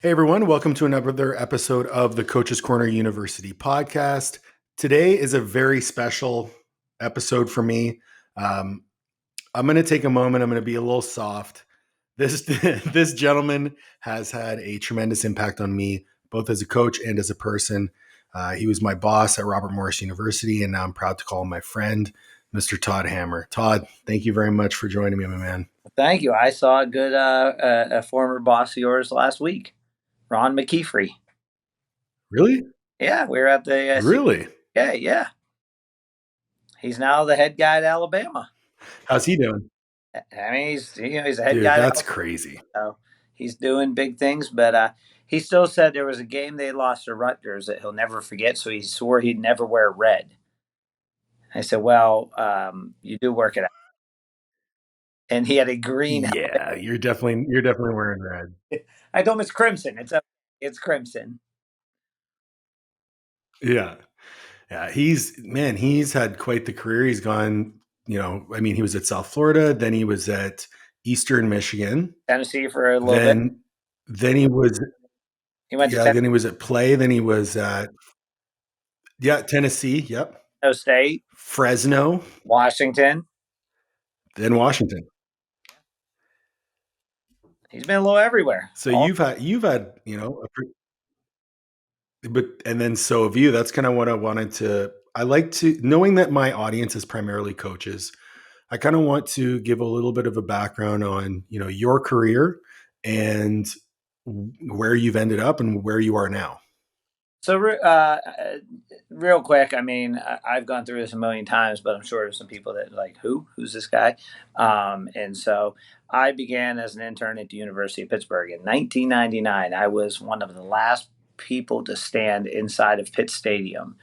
Hey everyone, welcome to another episode of the Coach's Corner University podcast. Today is a very special episode for me. I'm going to take a moment. I'm going to be a little soft. This this gentleman has had a tremendous impact on me, both as a coach and as a person. He was my boss at Robert Morris University, and now I'm proud to call him my friend, Mr. Todd Hamer. Todd, thank you very much for joining me, my man. Thank you. I saw a former boss of yours last week, Ron McKeefrey. Really? Yeah, we were at the Really? Yeah. He's now the head guy at Alabama. How's he doing? I mean, he's a head Dude, guy. that's crazy. So he's doing big things, but he still said there was a game they lost to Rutgers that he'll never forget. So he swore he'd never wear red. I said, "Well, you do work it out." And he had a green. Yeah, you're definitely wearing red. I told him it's crimson. It's crimson. Yeah. Yeah, he's had quite the career. He's gone, he was at South Florida, then he was at Eastern Michigan, Tennessee for a little bit. Then he was He went to then he was at Play, then he was at Tennessee, yep. Ohio State, Fresno, Washington. then Washington. He's been a little everywhere. So you've had, so have you. That's kind of what I like to, knowing that my audience is primarily coaches, I kind of want to give a little bit of a background on, your career and where you've ended up and where you are now. So real quick, I mean, I've gone through this a million times, but I'm sure there's some people that like, who's this guy? And so I began as an intern at the University of Pittsburgh in 1999. I was one of the last people to stand inside of Pitt Stadium.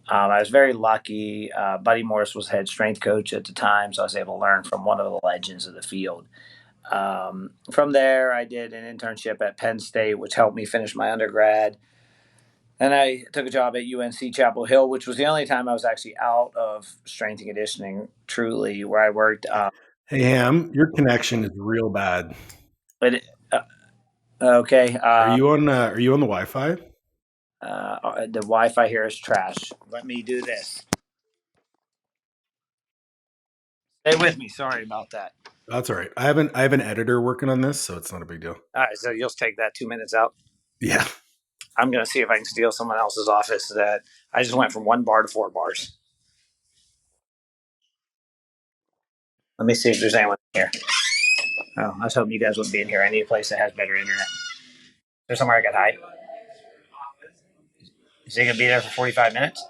I was very lucky. Buddy Morris was head strength coach at the time, so I was able to learn from one of the legends of the field. From there, I did an internship at Penn State, which helped me finish my undergrad. And I took a job at UNC Chapel Hill, which was the only time I was actually out of strength and conditioning, truly, where I worked. Hey, Ham, your connection is real bad. But okay. Are you on the Wi-Fi? The Wi-Fi here is trash. Let me do this. Stay with me. Sorry about that. That's all right. I have an editor working on this, so it's not a big deal. All right, so you'll take that 2 minutes out. Yeah. I'm going to see if I can steal someone else's office. That I just went from 1 bar to 4 bars. Let me see if there's anyone here. Oh, I was hoping you guys wouldn't be in here. I need a place that has better internet. Is there somewhere I could hide? Is he going to be there for 45 minutes?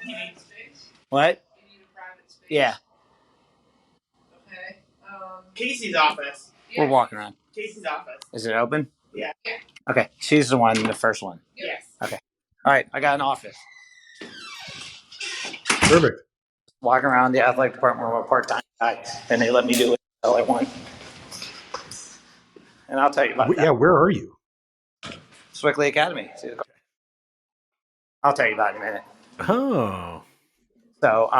You need space? What? You need a private space? Yeah. Okay. Casey's office. We're walking around. Casey's office. Is it open? Yeah. Okay. She's the first one. Yes. Okay. All right. I got an office. Perfect. Walking around the athletic department with a part-time guy, and they let me do it all I want. And I'll tell you about that. Yeah, where are you? Swickley Academy. I'll tell you about it in a minute. Oh. So,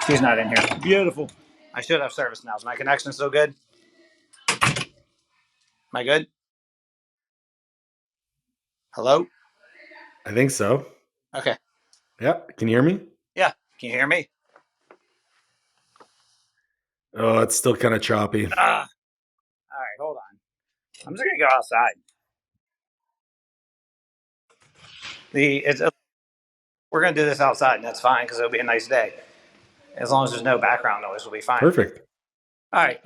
she's not in here. Beautiful. I should have service now. Is my connection still good? Am I good? Hello? I think so. Okay. Yeah. Can you hear me? Yeah. Can you hear me? Oh, it's still kind of choppy. All right. Hold on. I'm just going to go outside. We're going to do this outside, and that's fine because it'll be a nice day. As long as there's no background noise, we'll be fine. Perfect. All right.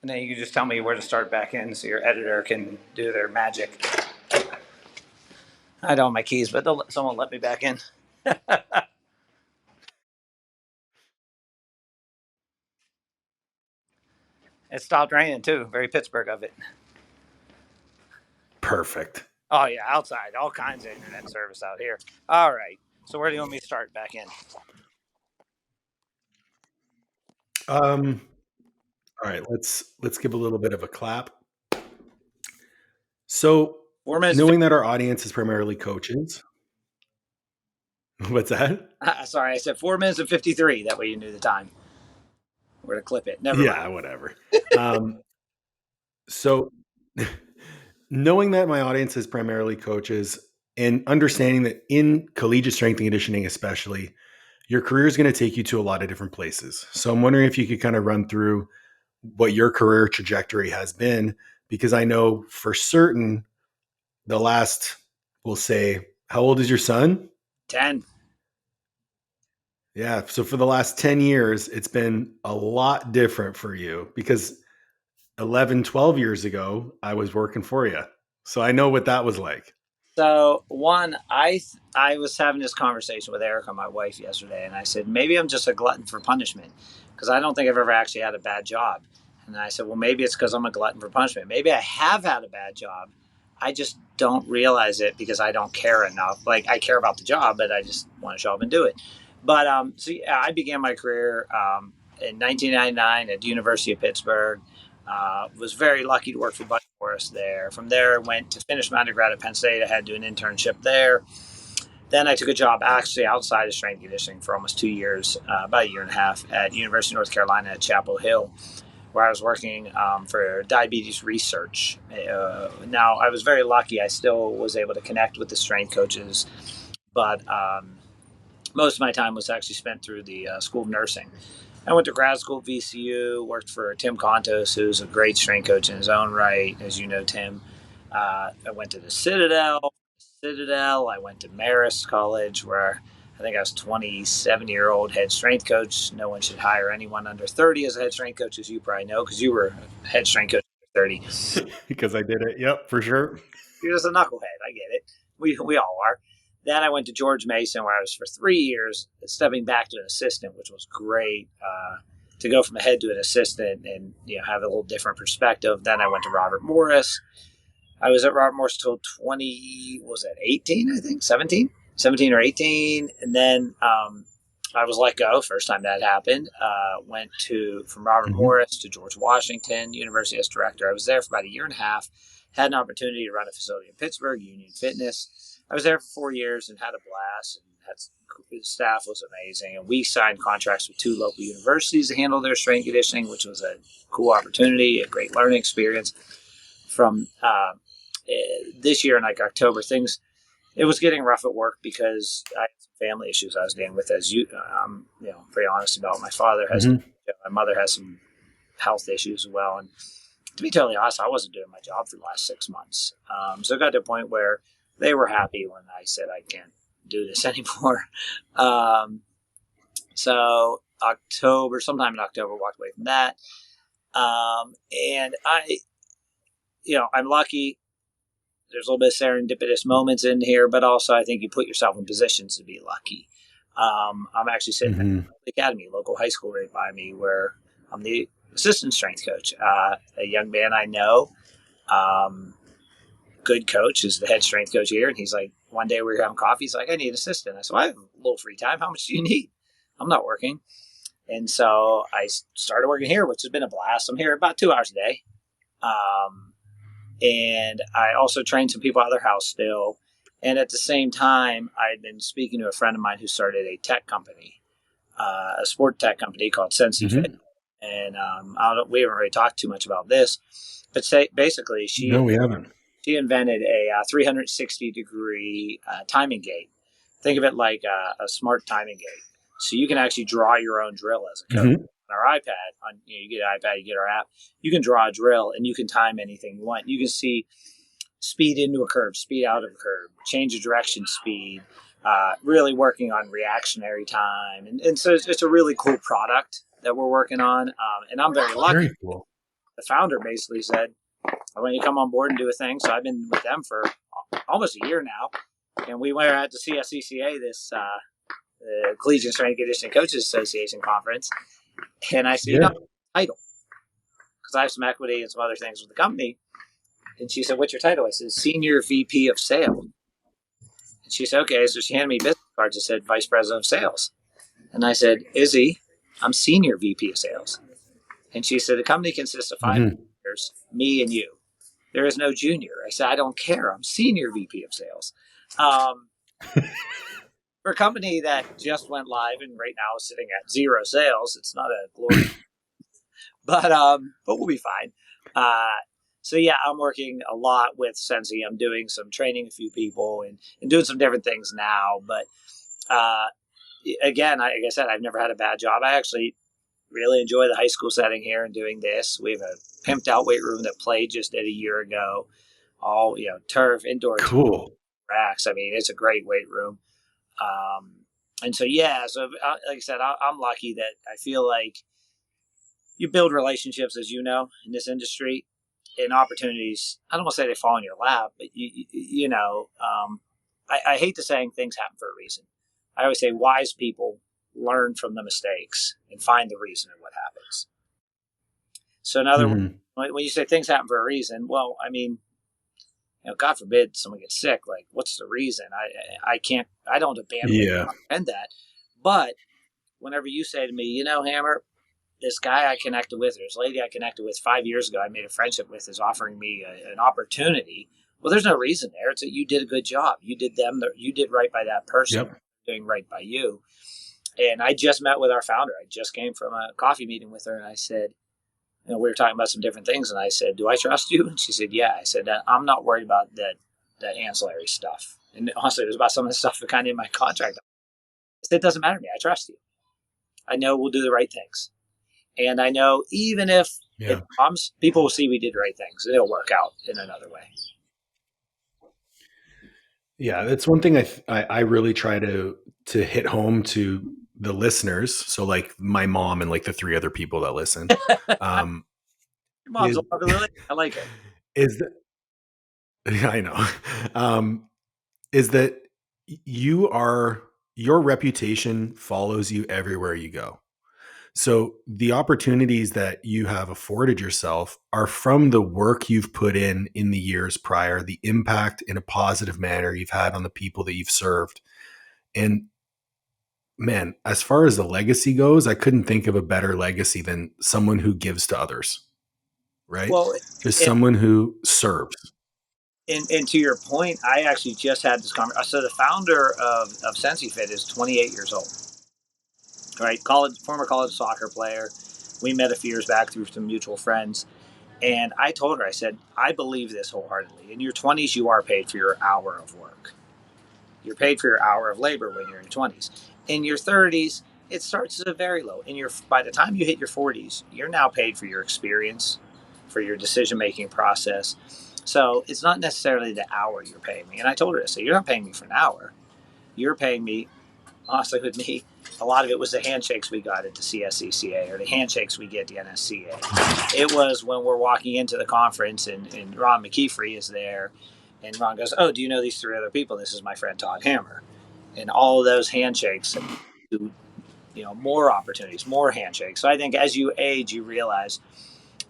And then you can just tell me where to start back in so your editor can do their magic. I don't have my keys, but someone let me back in. It stopped raining, too. Very Pittsburgh of it. Perfect. Oh, yeah, outside. All kinds of internet service out here. All right. So where do you want me to start back in? All right, let's give a little bit of a clap. So, knowing that our audience is primarily coaches. What's that? Sorry, I said 4 minutes and 53. That way you knew the time. We're going to clip it. Never mind. Yeah, whatever. So knowing that my audience is primarily coaches and understanding that in collegiate strength and conditioning, especially, your career is going to take you to a lot of different places. So I'm wondering if you could kind of run through what your career trajectory has been, because I know for certain the last, we'll say, how old is your son? 10. Yeah. So for the last 10 years, it's been a lot different for you because 11, 12 years ago, I was working for you. So I know what that was like. So I was having this conversation with Erica, my wife, yesterday, and I said maybe I'm just a glutton for punishment because I don't think I've ever actually had a bad job. And I said, well, maybe it's because I'm a glutton for punishment. Maybe I have had a bad job. I just don't realize it because I don't care enough. Like I care about the job, but I just want to show up and do it. But so yeah, I began my career in 1999 at the University of Pittsburgh. Was very lucky to work for Buddy Morris there. From there, went to finish my undergrad at Penn State. I had to do an internship there. Then I took a job actually outside of strength and conditioning for almost 2 years, about a year and a half at University of North Carolina at Chapel Hill, where I was working for diabetes research. Now, I was very lucky. I still was able to connect with the strength coaches, but most of my time was actually spent through the School of Nursing. I went to grad school at VCU, worked for Tim Contos, who's a great strength coach in his own right, as you know, Tim. I went to the Citadel. I went to Marist College, where I think I was 27-year-old head strength coach. No one should hire anyone under 30 as a head strength coach, as you probably know, because you were a head strength coach under 30. Because I did it. Yep, for sure. You're just a knucklehead. I get it. We all are. Then I went to George Mason, where I was for 3 years, stepping back to an assistant, which was great to go from a head to an assistant and have a little different perspective. Then I went to Robert Morris. I was at Robert Morris till 18, I think, 17 or 18. And then I was let go, first time that happened. Went from Robert Morris to George Washington University as director. I was there for about a year and a half. Had an opportunity to run a facility in Pittsburgh, Union Fitness. I was there for 4 years and had a blast. And the staff was amazing. And we signed contracts with 2 local universities to handle their strength conditioning, which was a cool opportunity, a great learning experience. From this year in like October, it was getting rough at work because I had some family issues I was dealing with. As I'm pretty honest about. My father has, my mother has some health issues as well, and to be totally honest, I wasn't doing my job for the last 6 months. So it got to a point where they were happy when I said I can't do this anymore. So sometime in October, walked away from that, and I'm lucky. There's a little bit of serendipitous moments in here, but also I think you put yourself in positions to be lucky. I'm actually sitting at the academy, local high school right by me, where I'm the assistant strength coach. A young man I know, good coach, is the head strength coach here. And he's like, one day we were having coffee. He's like, I need an assistant. I said, well, I have a little free time. How much do you need? I'm not working. And so I started working here, which has been a blast. I'm here about 2 hours a day. And I also trained some people out of their house still. And at the same time, I had been speaking to a friend of mine who started a tech company, a sport tech company called Sensi Fit. And we haven't really talked too much about this, but basically we haven't. She invented a 360-degree timing gate. Think of it like a smart timing gate. So you can actually draw your own drill as a coach. On our iPad, you get an iPad, you get our app, you can draw a drill and you can time anything you want. You can see speed into a curve, speed out of a curve, change of direction speed, really working on reactionary time. And so it's a really cool product that we're working on. And I'm very lucky. Very cool. The founder basically said, I want you to come on board and do a thing. So I've been with them for almost a year now. And we went out to CCA, this the Collegiate Strength and Conditioning Coaches Association conference. And I said, title. Because I have some equity and some other things with the company. And she said, what's your title? I said, Senior VP of Sales. And she said, okay. So she handed me business cards that said Vice President of Sales. And I said, Izzy, I'm Senior VP of Sales. And she said, the company consists of 5 engineers, me and you. There is no junior. I said, I don't care. I'm Senior VP of Sales. For a company that just went live and right now is sitting at 0 sales, it's not a glorious but we'll be fine. So yeah, I'm working a lot with Sensi. I'm doing some training a few people and doing some different things now. But uh, again, like I said, I've never had a bad job. I actually really enjoy the high school setting here and doing this. We have a pimped out weight room that played just did a year ago. All turf, indoor Cool. racks. I mean, it's a great weight room. Um, and so yeah, so like I said, I'm lucky that I feel like you build relationships, as you know, in this industry, and opportunities. I don't want to say they fall in your lap, but I hate the saying things happen for a reason. I always say wise people learn from the mistakes and find the reason in what happens. So in other words, Mhm. when you say things happen for a reason, well, I mean, God forbid someone gets sick. Like, what's the reason? I can't. I don't abandon Yeah. that. But whenever you say to me, Hammer, this guy I connected with, or this lady I connected with 5 years ago, I made a friendship with, is offering me an opportunity. Well, there's no reason there. It's that you did a good job. You did you did right by that person, Yep. doing right by you. And I just met with our founder. I just came from a coffee meeting with her, and I said, we were talking about some different things, and I said, "Do I trust you?" And she said, "Yeah." I said, "I'm not worried about that ancillary stuff." And honestly, it was about some of the stuff that kind of in my contract. I said, "It doesn't matter to me. I trust you. I know we'll do the right things." And I know even if it Yeah. bombs, people will see we did the right things, and it'll work out in another way. Yeah, that's one thing I really try to hit home to the listeners. So like my mom and like the three other people that listen, um, Your mom's is a love of the lady. I like it. is that yeah, I know, is that your reputation follows you everywhere you go. So the opportunities that you have afforded yourself are from the work you've put in the years prior, the impact in a positive manner you've had on the people that you've served. And man, as far as the legacy goes, I couldn't think of a better legacy than someone who gives to others, right? Well, Just and, someone who serves. and to your point, I actually just had this conversation. So the founder of Sensi Fit is 28 years old, right? Former college soccer player. We met a few years back through some mutual friends. And I told her, I said, I believe this wholeheartedly. In your 20s, you are paid for your hour of work. You're paid for your hour of labor when you're in your 20s. In your 30s, it starts at a very low. By the time you hit your 40s, you're now paid for your experience, for your decision making process. So it's not necessarily the hour you're paying me. And I told her, I said, you're not paying me for an hour. You're paying me, honestly, with me, a lot of it was the handshakes we got at the CSCCA or the handshakes we get at the NSCA. It was when we're walking into the conference and Ron McKeefrey is there, and Ron goes, "Oh, do you know these three other people? This is my friend Todd Hamer." And all of those handshakes, more opportunities, more handshakes. So I think as you age, you realize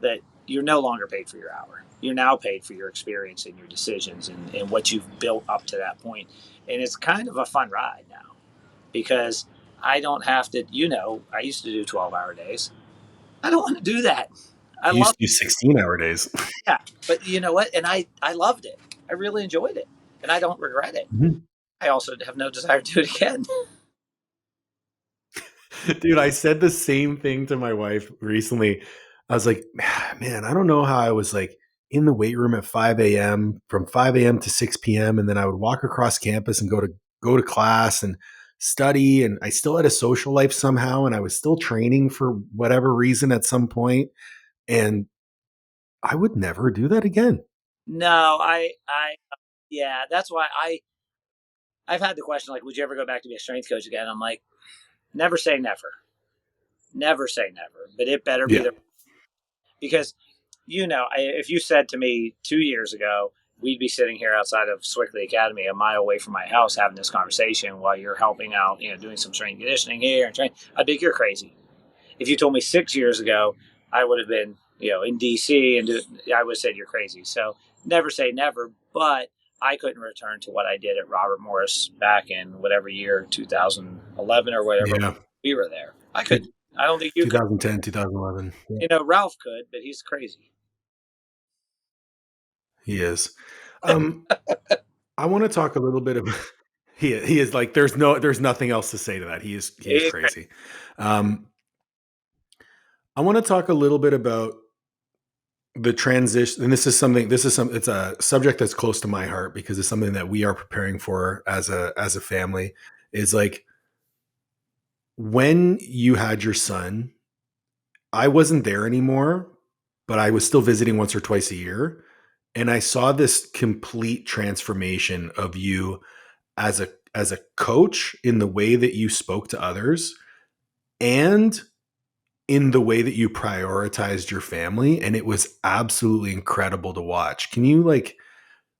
that you're no longer paid for your hour. You're now paid for your experience and your decisions and what you've built up to that point. And it's kind of a fun ride now because I don't have to, I used to do 12-hour days. I don't want to do that. I You used love to do 16-hour days. Yeah, but you know what? And I loved it. I really enjoyed it, and I don't regret it. Mhm. I also have no desire to do it again. Dude, I said the same thing to my wife recently. I was like, man, I don't know how I was like in the weight room at 5 a.m. from 5 a.m. to 6 p.m. And then I would walk across campus and go to class and study. And I still had a social life somehow. And I was still training for whatever reason at some point. And I would never do that again. No, yeah, that's why I've had the question like, would you ever go back to be a strength coach again? I'm like, never say never, never say never, but it better be Yeah. the because if you said to me 2 years ago, we'd be sitting here outside of Swickley Academy, a mile away from my house, having this conversation while you're helping out, doing some strength conditioning here and training, I'd think you're crazy. If you told me 6 years ago, I would have been, in DC I would have said you're crazy. So never say never, but I couldn't return to what I did at Robert Morris back in whatever year, 2011 or whatever Yeah. we were there. I couldn't. I don't think you could. 2010, 2011. Yeah. Ralph could, but he's crazy. He is. I want to talk a little bit about he is like there's nothing else to say to that. He is He's crazy. crazy. Um, I want to talk a little bit about the transition, and it's a subject that's close to my heart because it's something that we are preparing for as a family. Is like when you had your son, I wasn't there anymore, but I was still visiting once or twice a year. And I saw this complete transformation of you as a coach in the way that you spoke to others and in the way that you prioritized your family. And it was absolutely incredible to watch. Can you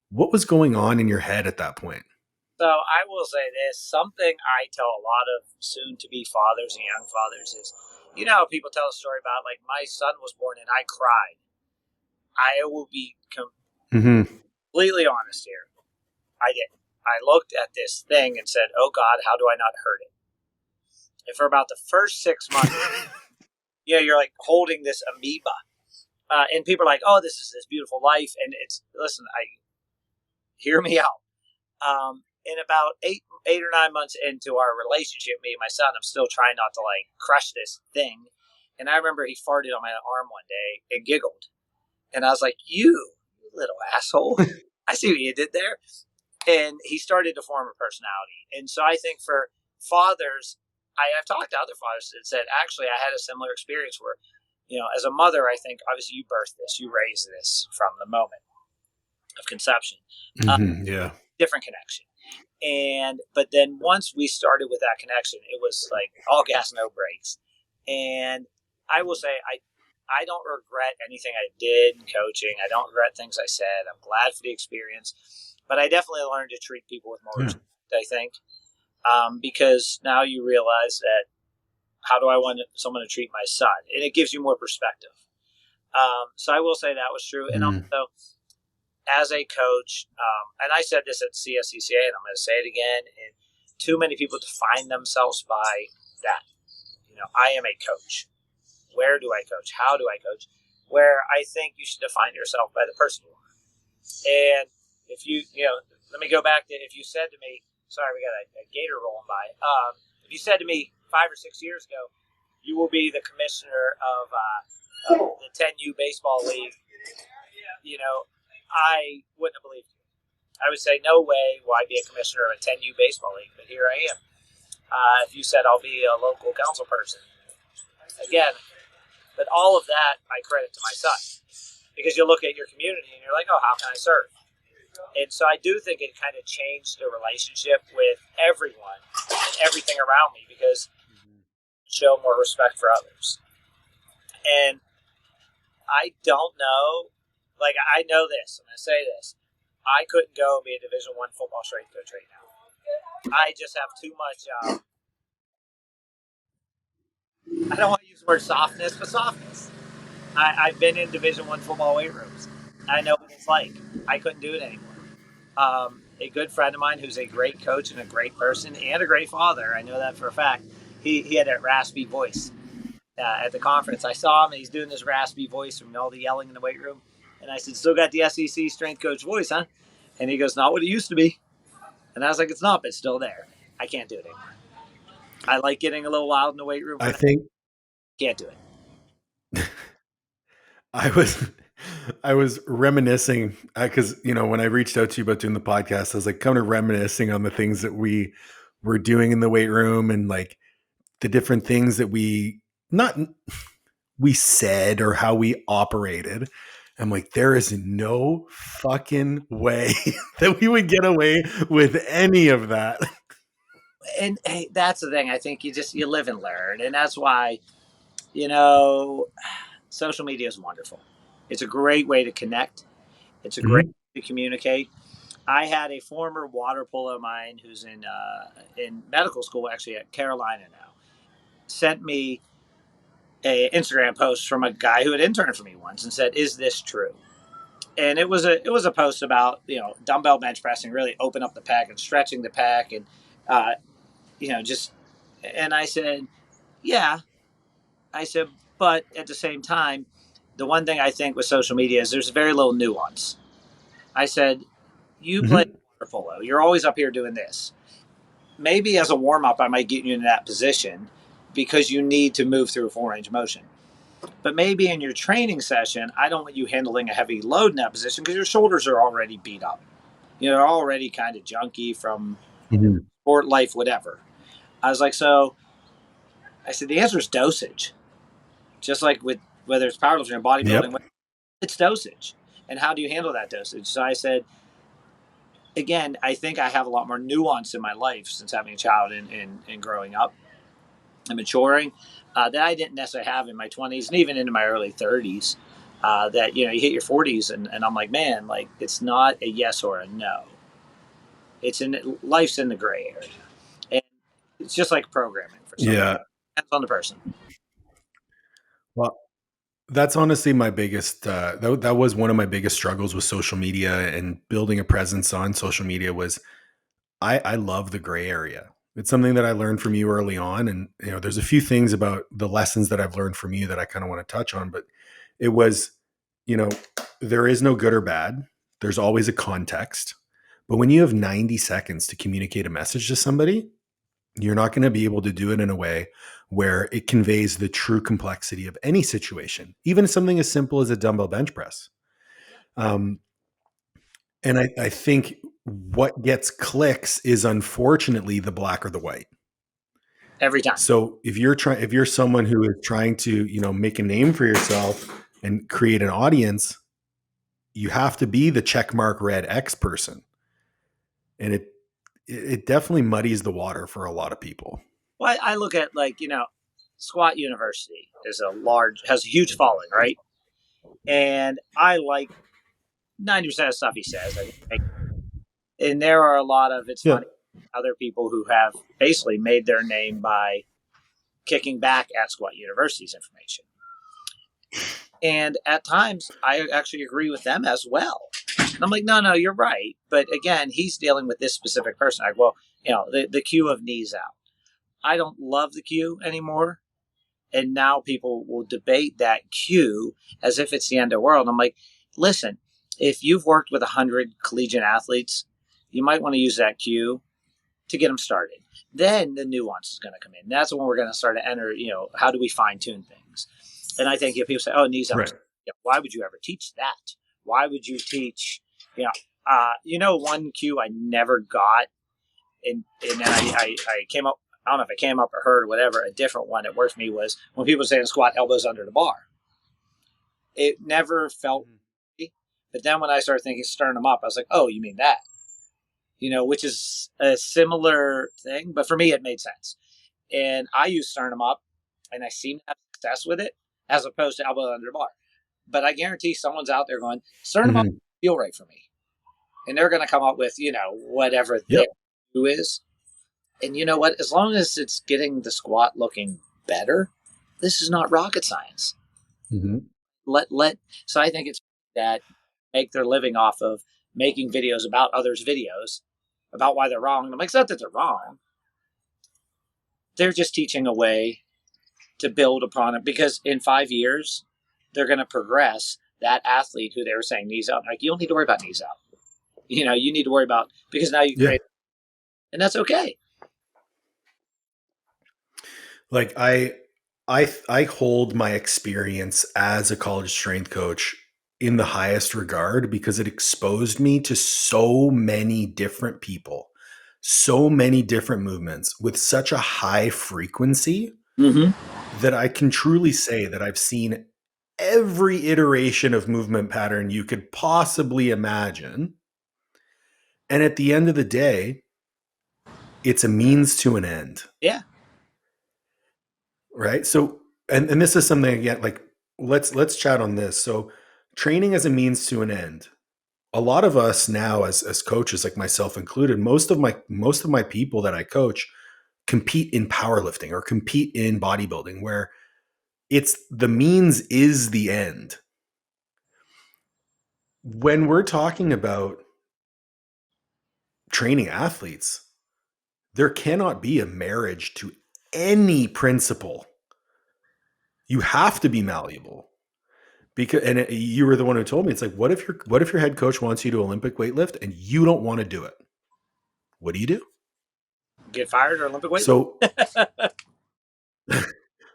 what was going on in your head at that point? So I will say this: something I tell a lot of soon-to-be fathers and young fathers is, people tell a story about like my son was born and I cried. I will be Mm-hmm. completely honest here. I did. I looked at this thing and said, "Oh God, how do I not hurt it?" And for about the first 6 months, you're like holding this amoeba, and people are like, "Oh, this is this beautiful life," and it's listen. I hear me out. In about 8 or 9 months into our relationship, me and my son, I'm still trying not to like crush this thing. And I remember he farted on my arm one day and giggled. And I was like, you little asshole. I see what you did there. And he started to form a personality. And so I think for fathers, I've talked to other fathers that said, actually, I had a similar experience where, as a mother, I think obviously you birthed this, you raised this from the moment of conception. Mm-hmm. Yeah. Different connection. But then once we started with that connection, it was like all gas, no brakes. And I will say, I don't regret anything I did in coaching. I don't regret things I said. I'm glad for the experience, but I definitely learned to treat people with more respect, I think, because now you realize that how do I want someone to treat my son? And it gives you more perspective. So I will say that was true. And also, as a coach, and I said this at CSCCA, and I'm going to say it again, and too many people define themselves by that. I am a coach. Where do I coach? How do I coach? Where I think you should define yourself by the person you are. And if let me go back to, if you said to me, sorry, we got a gator rolling by. If you said to me 5 or 6 years ago, you will be the commissioner of the 10U baseball league, I wouldn't have believed you. I would say, no way will I be a commissioner of a 10U baseball league, but here I am. If you said I'll be a local council person, again, but all of that I credit to my son, because you look at your community and you're like, oh, how can I serve? And so I do think it kind of changed the relationship with everyone and everything around me, because show more respect for others. And I don't know, like I know this, I'm going to say this, I couldn't go and be a Division I football strength coach right now. I just have too much, I don't want to use the word softness, but softness. I've been in Division I football weight rooms. I know what it's like. I couldn't do it anymore. A good friend of mine who's a great coach and a great person and a great father, I know that for a fact, he had that raspy voice. At the conference, I saw him and he's doing this raspy voice from all the yelling in the weight room. And I said, still got the SEC strength coach voice, huh? And he goes, not what it used to be. And I was like, it's not, but it's still there. I can't do it anymore. I like getting a little loud in the weight room. I think can't do it. I was reminiscing because when I reached out to you about doing the podcast, I was like kind of reminiscing on the things that we were doing in the weight room and like the different things that we said or how we operated. I'm like, there is no fucking way that we would get away with any of that. And hey, that's the thing. I think you live and learn, and that's why social media is wonderful. It's a great way to connect. It's a great way to communicate. I had a former water polo of mine who's in medical school, actually at Carolina now, sent me a Instagram post from a guy who had interned for me once and said, "Is this true?" And it was a post about dumbbell bench pressing, really open up the pack and stretching the pack, and just. And I said, "Yeah." I said, but at the same time, the one thing I think with social media is there's very little nuance. I said, you play water polo. You're always up here doing this. Maybe as a warm up, I might get you into that position because you need to move through a full range of motion. But maybe in your training session, I don't want you handling a heavy load in that position because your shoulders are already beat up. They're already kind of junky from Mhm. sport life, whatever. I was like, so I said, the answer is dosage. Just like with whether it's powerlifting or bodybuilding, Yep. it's dosage. And how do you handle that dosage? So I said, again, I think I have a lot more nuance in my life since having a child and growing up and maturing that I didn't necessarily have in my 20s and even into my early 30s. That you hit your 40s and I'm like, man, like it's not a yes or a no. It's in life's in the gray area, and it's just like programming for some people. Yeah. Depends on the person. Well, that's honestly my biggest, that was one of my biggest struggles with social media and building a presence on social media was I love the gray area. It's something that I learned from you early on. And, there's a few things about the lessons that I've learned from you that I kind of want to touch on, but it was, you know, there is no good or bad. There's always a context. But when you have 90 seconds to communicate a message to somebody, you're not going to be able to do it in a way where it conveys the true complexity of any situation, even something as simple as a dumbbell bench press. Um, and I think what gets clicks is unfortunately the black or the white. Every time. So if you're someone who is trying to, make a name for yourself and create an audience, you have to be the check mark red X person. And it definitely muddies the water for a lot of people. Well, I look at Squat University has a huge following, right? And I like 90% of stuff he says. And there are a lot of it's Yeah. funny other people who have basically made their name by kicking back at Squat University's information. And at times, I actually agree with them as well. And I'm like, no, you're right. But again, he's dealing with this specific person. The cue of knees out. I don't love the cue anymore. And now people will debate that cue as if it's the end of the world. I'm like, listen, if you've worked with 100 collegiate athletes, you might want to use that cue to get them started. Then the nuance is going to come in. That's when we're going to start to enter, how do we fine tune things? And I think people say, oh, knees up. Right. Why would you ever teach that? Why would you teach, one cue I never got, and then I came up, I don't know if I came up or heard or whatever, a different one that worked for me was when people say squat elbows under the bar. It never felt, but then when I started thinking sternum up, I was like, oh, you mean that? Which is a similar thing, but for me, it made sense. And I use sternum up, and I seem to have success with it as opposed to elbow under the bar. But I guarantee someone's out there going, sternum up feel right for me. And they're going to come up with, whatever their view is. And you know what? As long as it's getting the squat looking better, this is not rocket science. Mm-hmm. So I think it's that make their living off of making videos about others' videos about why they're wrong. And I'm like, it's not that they're wrong. They're just teaching a way to build upon it because in 5 years, they're going to progress that athlete who they were saying knees out. Like, you don't need to worry about knees out. You need to worry about, because now you create, and that's okay. Like I hold my experience as a college strength coach in the highest regard because it exposed me to so many different people, so many different movements with such a high frequency that I can truly say that I've seen every iteration of movement pattern you could possibly imagine. And at the end of the day, it's a means to an end. Yeah. Right. So, and this is something again, like let's chat on this. So training as a means to an end. A lot of us now as coaches, like myself included, most of my people that I coach compete in powerlifting or compete in bodybuilding where it's the means is the end. When we're talking about training athletes, there cannot be a marriage to any principle. You have to be malleable. Because you were the one who told me, it's like, what if your head coach wants you to Olympic weightlift and you don't want to do it? What do you do? Get fired or Olympic weight? So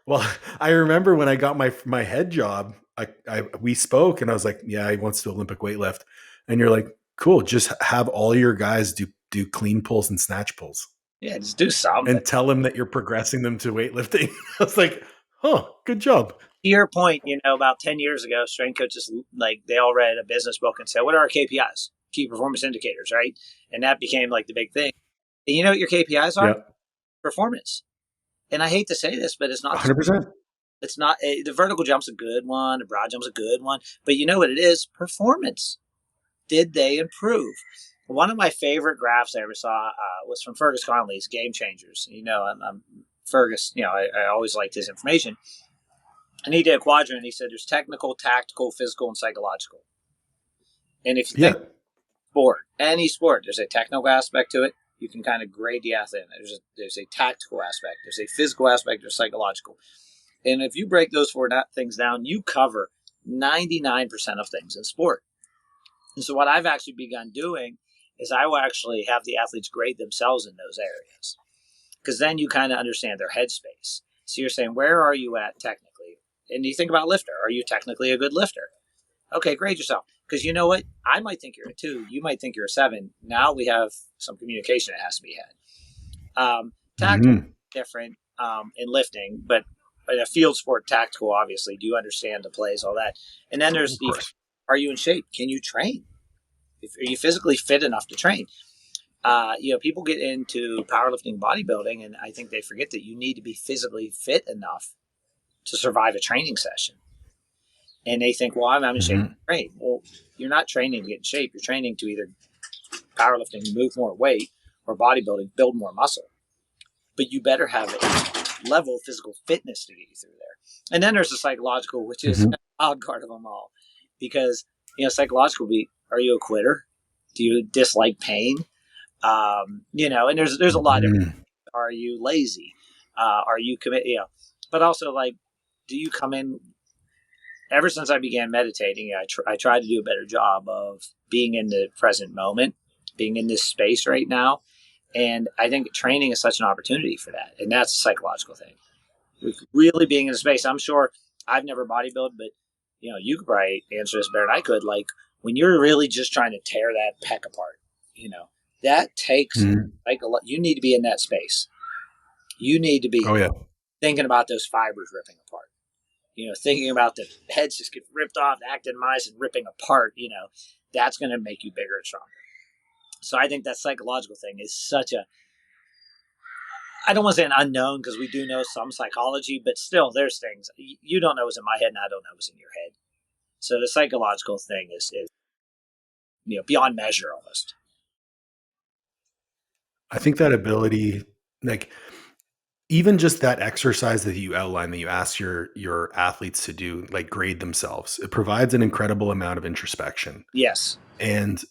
Well, I remember when I got my head job, we spoke and I was like, yeah, he wants to Olympic weightlift. And you're like, cool, just have all your guys do clean pulls and snatch pulls Yeah, just do something. and tell them that you're progressing them to weightlifting. I was like, oh, good job. To your point, about 10 years ago, strength coaches, like, they all read a business book and said, what are our KPIs? Key performance indicators, right? And that became like the big thing. And you know what your KPIs are? Yeah. Performance. And I hate to say this, but it's not 100%. it's not the vertical jump's a good one, the broad jump's a good one, but you know what it is? Performance. Did they improve? One of my favorite graphs I ever saw was from Fergus Connolly's Game Changers. I'm Fergus. I always liked his information, and he did a quadrant. And he said there's technical, tactical, physical, and psychological. And if you Yeah. think sport, any sport, there's a technical aspect to it. You can kind of grade the athlete. There's a tactical aspect. There's a physical aspect. There's psychological. And if you break those four things down, you cover 99% of things in sport. And so what I've actually begun doing is I will actually have the athletes grade themselves in those areas, because then you kind of understand their headspace. So you're saying, where are you at technically? And you think about lifter. Are you technically a good lifter? Okay, grade yourself. Because you know what? I might think you're a 2. You might think you're a 7. Now we have some communication that has to be had. Tactical different in lifting, but in a field sport, tactical, obviously. Do you understand the plays, all that? And then there's are you in shape? Can you train? Are you physically fit enough to train? People get into powerlifting, bodybuilding, and I think they forget that you need to be physically fit enough to survive a training session. And they think, well, I'm in shape to train. Well, you're not training to get in shape. You're training to either powerlifting, move more weight, or bodybuilding, build more muscle. But you better have a level of physical fitness to get you through there. And then there's the psychological, which is the odd card of them all. Because, psychological are you a quitter? Do you dislike pain? And there's a lot of different. Are you lazy? Are you committed? But also, like, do you come in? Ever since I began meditating, I try to do a better job of being in the present moment, being in this space right now. And I think training is such an opportunity for that. And that's a psychological thing. Really being in a space. I'm sure I've never bodybuilded, but, you could probably answer this better than I could. Like, when you're really just trying to tear that pec apart, that takes like a lot. You need to be in that space. You need to be thinking about those fibers ripping apart. Thinking about the heads just get ripped off, the actin myosin ripping apart. That's going to make you bigger and stronger. So I think that psychological thing is such a, I don't want to say an unknown, because we do know some psychology, but still there's things you don't know what's in my head and I don't know what's in your head. So the psychological thing is beyond measure almost. I think that ability, like, even just that exercise that you outline, that you ask your athletes to do, like grade themselves, it provides an incredible amount of introspection. Yes. And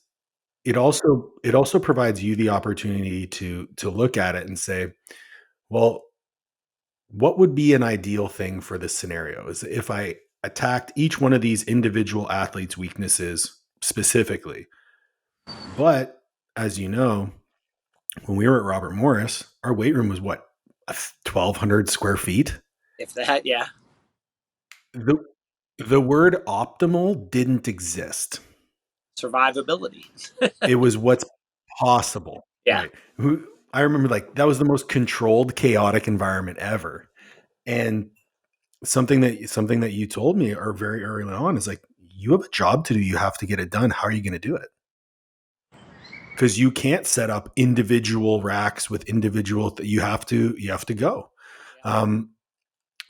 it also provides you the opportunity to look at it and say, well, what would be an ideal thing for this scenario? Is if I attacked each one of these individual athletes' weaknesses specifically. But as you know, when we were at Robert Morris, our weight room was what, 1,200 square feet? If that, yeah. The word optimal didn't exist. Survivability. It was what's possible. Yeah. Right? I remember, like, that was the most controlled, chaotic environment ever. And something that you told me or very early on is like, you have a job to do. You have to get it done. How are you going to do it? Because you can't set up individual racks with individual. You have to go.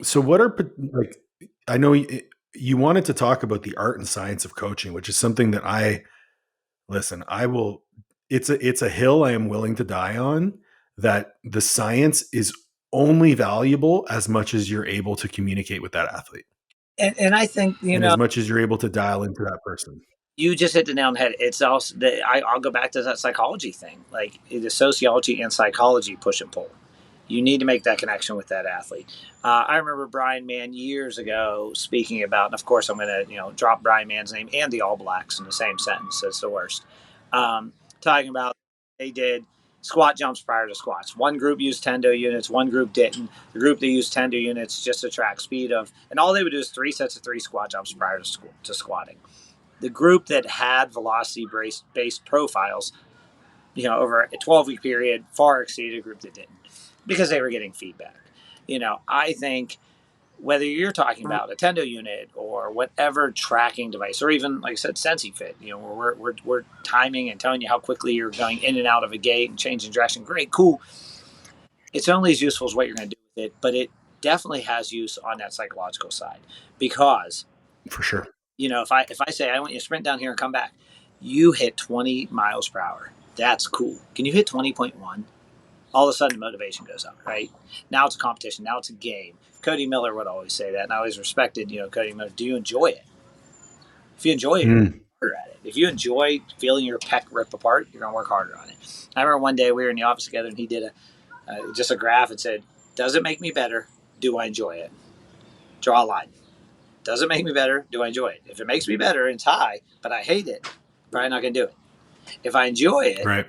So what are, like, I know you wanted to talk about the art and science of coaching, which is something that I will. It's a hill I am willing to die on. That the science is only valuable as much as you're able to communicate with that athlete, and I think as much as you're able to dial into that person. You just hit the nail on the head. It's also I'll go back to that psychology thing, like the sociology and psychology push and pull. You need to make that connection with that athlete. I remember Brian Mann years ago speaking about, and of course I'm going to drop Brian Mann's name and the All Blacks in the same sentence. It's the worst. Talking about they did squat jumps prior to squats. One group used tendo units, one group didn't. The group that used tendo units just to track speed of, and all they would do is 3 sets of 3 squat jumps prior to squatting. The group that had velocity based profiles, over a 12-week period, far exceeded a group that didn't because they were getting feedback. I think whether you're talking about a tendo unit or whatever tracking device, or even, like I said, Sensi Fit, where we're timing and telling you how quickly you're going in and out of a gate and changing direction. Great, cool. It's only as useful as what you're going to do with it, but it definitely has use on that psychological side because, For sure. if I say I want you to sprint down here and come back, you hit 20 miles per hour. That's cool. Can you hit 20.1? All of a sudden motivation goes up, right? Now it's a competition. Now it's a game. Cody Miller would always say that, and I always respected, Cody Miller. Do you enjoy it? If you enjoy it, you're harder at it. If you enjoy feeling your pec rip apart, you're going to work harder on it. I remember one day we were in the office together, and he did just a graph and said, does it make me better? Do I enjoy it? Draw a line. Does it make me better? Do I enjoy it? If it makes me better and it's high, but I hate it, probably not going to do it. If I enjoy it, Right.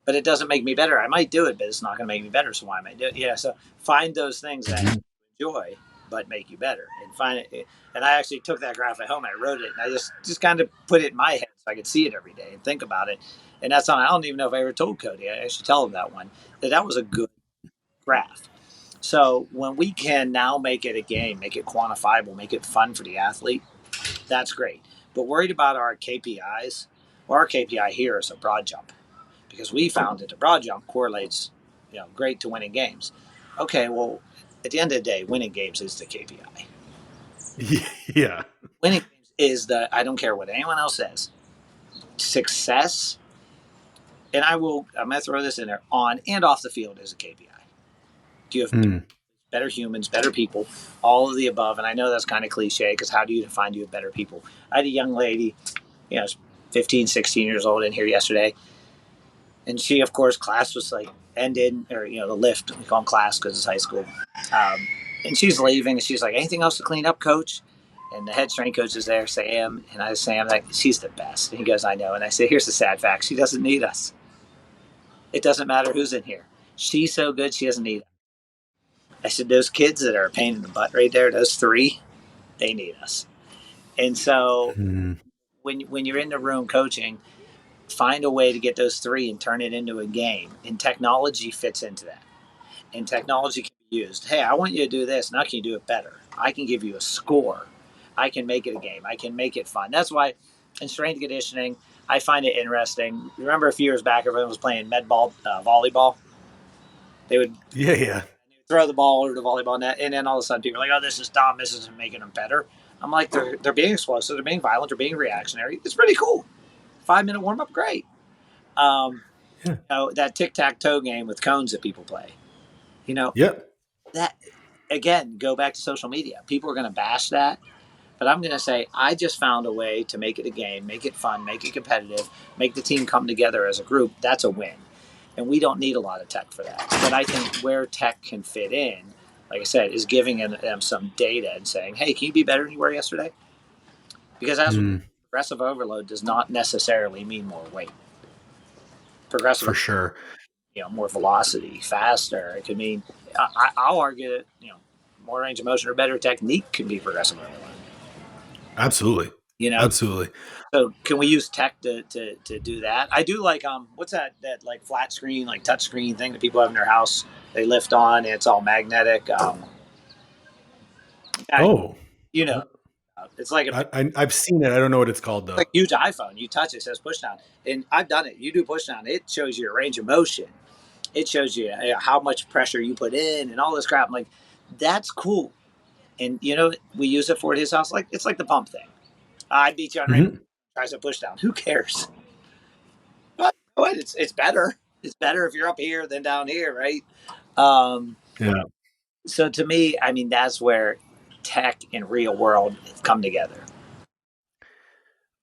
but it doesn't make me better, I might do it, but it's not going to make me better. So why am I doing it? Yeah. So find those things that you enjoy but make you better, and find it. And I actually took that graph at home. I wrote it, and I just kind of put it in my head so I could see it every day and think about it. And that's not. I don't even know if I ever told Cody. I should tell him that one. That was a good graph. So when we can now make it a game, make it quantifiable, make it fun for the athlete, that's great. But worried about our KPIs, well, our KPI here is a broad jump, because we found that the broad jump correlates, great to winning games. Okay, well, at the end of the day, winning games is the KPI. Yeah. Winning games is I don't care what anyone else says. Success, and I'm going to throw this in there, on and off the field is a KPI. Do you have better humans, better people, all of the above? And I know that's kind of cliche, because how do you define you have better people? I had a young lady, 15, 16 years old in here yesterday. And she, of course, class was like ended, or, the lift, we call them class because it's high school. And she's leaving, and she's like, anything else to clean up, coach? And the head strength coach is there, Sam. And I say, I'm like, she's the best. And he goes, I know. And I say, here's the sad fact. She doesn't need us. It doesn't matter who's in here. She's so good, she doesn't need us. I said, those kids that are a pain in the butt right there, those 3, they need us. And so when you're in the room coaching, find a way to get those 3 and turn it into a game. And technology fits into that. And technology can be used. Hey, I want you to do this, and I can do it better. I can give you a score. I can make it a game. I can make it fun. That's why in strength conditioning, I find it interesting. Remember a few years back, everyone was playing med ball, volleyball. They would throw the ball over the volleyball net, and then all of a sudden people are like, oh, this is dumb. This isn't making them better. I'm like, they're being explosive. They're being violent. They're being reactionary. It's pretty cool. 5-minute warm-up, great. That tic-tac-toe game with cones that people play. That, again, go back to social media. People are going to bash that. But I'm going to say, I just found a way to make it a game, make it fun, make it competitive, make the team come together as a group. That's a win. And we don't need a lot of tech for that. But I think where tech can fit in, like I said, is giving them some data and saying, hey, can you be better than you were yesterday? Because that's progressive overload does not necessarily mean more weight. Progressive, for sure. More velocity, faster. It could mean, I'll argue that, more range of motion or better technique can be progressive overload. Absolutely. Absolutely. So can we use tech to do that? I do like, what's that like flat screen, like touch screen thing that people have in their house? They lift on, and it's all magnetic. It's like I've seen it. I don't know what it's called though. Like a huge iPhone. You touch it, it says push down, and I've done it. You do push down, it shows you your range of motion. It shows you how much pressure you put in and all this crap. I'm like, that's cool. And we use it for at his house. Like, it's like the pump thing. I beat you on range. Tries to push down. Who cares? But it's better. It's better if you're up here than down here, right? So to me, I mean, that's where tech and real world come together.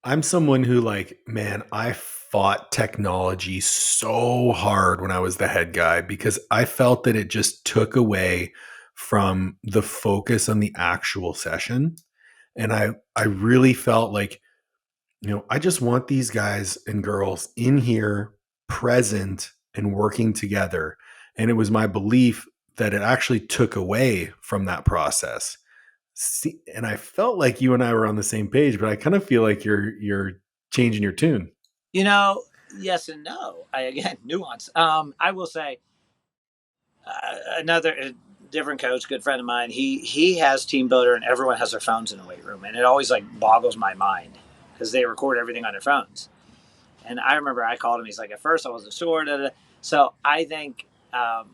I'm someone who, I fought technology so hard when I was the head guy, because I felt that it just took away from the focus on the actual session. And I really felt like, I just want these guys and girls in here present and working together. And it was my belief that it actually took away from that process. See, and I felt like you and I were on the same page, but I kind of feel like you're changing your tune. Yes and no. Again, nuance. I will say another different coach, good friend of mine. He has Team Builder, and everyone has their phones in the weight room, and it always like boggles my mind because they record everything on their phones. And I remember I called him. He's like, at first I wasn't sure. Da, da. So I think, I